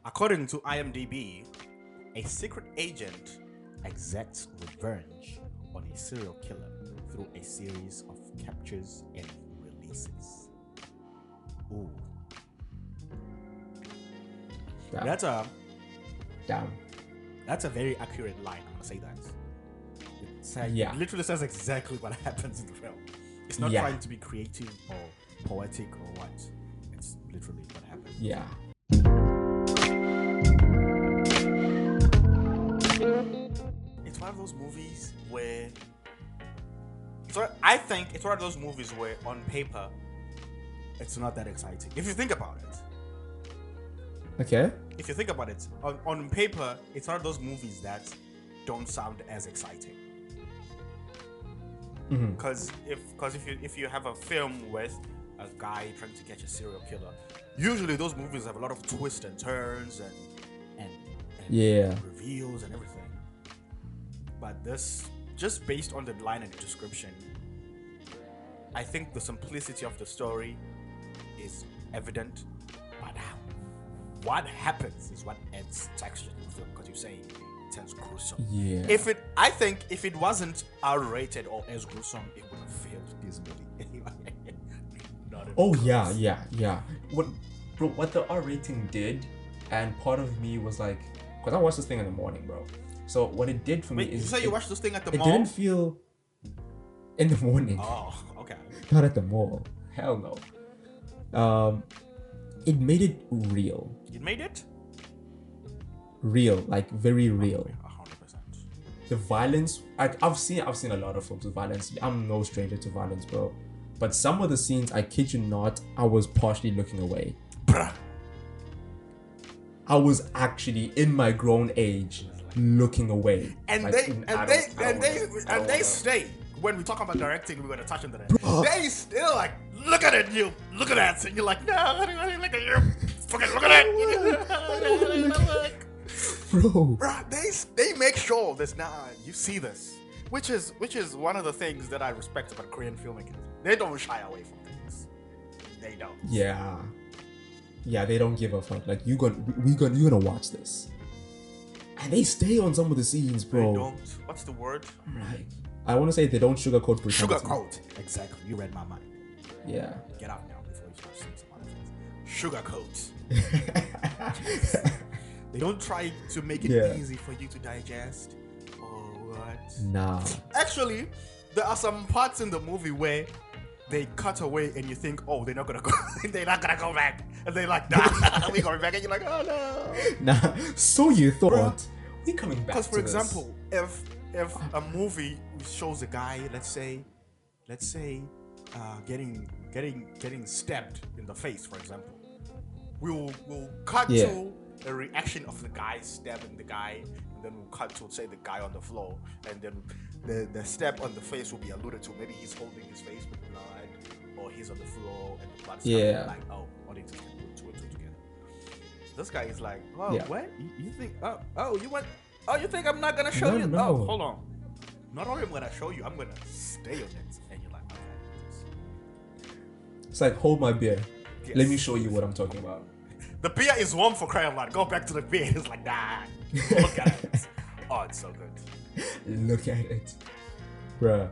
According to IMDb, a secret agent exacts revenge on a serial killer through a series of captures and releases. Ooh. Damn. That's a very accurate line. I'm gonna say that. It literally says exactly what happens in the film. It's not trying to be creative or poetic or what. It's literally what happens. Yeah. It's one of those movies where. So I think it's one of those movies where, on paper, it's not that exciting. If you think about it. Okay. If you think about it, on paper, it's one of those movies that don't sound as exciting. Because if you have a film with a guy trying to catch a serial killer, usually those movies have a lot of twists and turns and reveals and everything. But this, just based on the line and the description, I think the simplicity of the story is evident, but what happens is what adds texture to the film, because you say it turns gruesome. Yeah. I think if it wasn't R-rated or as gruesome, it would have failed dismally. What the R rating did, and part of me was like, because I watched this thing in the morning, bro. So what it did for me is, you say you watched this thing at the mall? It didn't feel in the morning. Oh, okay. Not at the mall. Hell no. It made it real. It made it real, like very real. 100%. The violence, I've seen a lot of films with violence. I'm no stranger to violence, bro. But some of the scenes, I kid you not, I was partially looking away. Bruh. I was actually in my grown age looking away. And like, they stay. When we talk about directing, we're gonna touch on that. They still like, look at it, you look at that, and you're like, no, I don't look at you, fucking look at it. Bro, they make sure this you see this, which is one of the things that I respect about Korean filmmakers. They don't shy away from things. They don't. Yeah, they don't give a fuck. Like you're gonna watch this, and they stay on some of the scenes, bro. They don't. What's the word? Right. I want to say they don't sugarcoat brutality. Sugarcoat. Exactly. You read my mind. Yeah. Get out now before you start saying some other things. Sugarcoat. They don't try to make it easy for you to digest or what. Nah. Actually, there are some parts in the movie where they cut away and you think, oh, they're not gonna go back. And they're like, nah, we're going back. And you're like, oh no. Nah. So you thought we're coming back. Because for example, if a movie shows a guy, let's say, getting stabbed in the face, for example, we'll cut to a reaction of the guy stabbing the guy, and then we'll cut to, say, the guy on the floor, and then the stab on the face will be alluded to. Maybe he's holding his face with blood, or he's on the floor and the blood's coming, like, oh, audiences can put two and two together. This guy is like, oh, what? You think? You think I'm not gonna show you? No. Oh, hold on. Not only am I gonna show you, I'm gonna stay on it. And you're like, okay. It's like, hold my beer. Yes. Let me show you what I'm talking about. The beer is warm, for crying out loud. Go back to the beer. It's like, nah. Look at it. Oh, it's so good. Look at it. Bruh.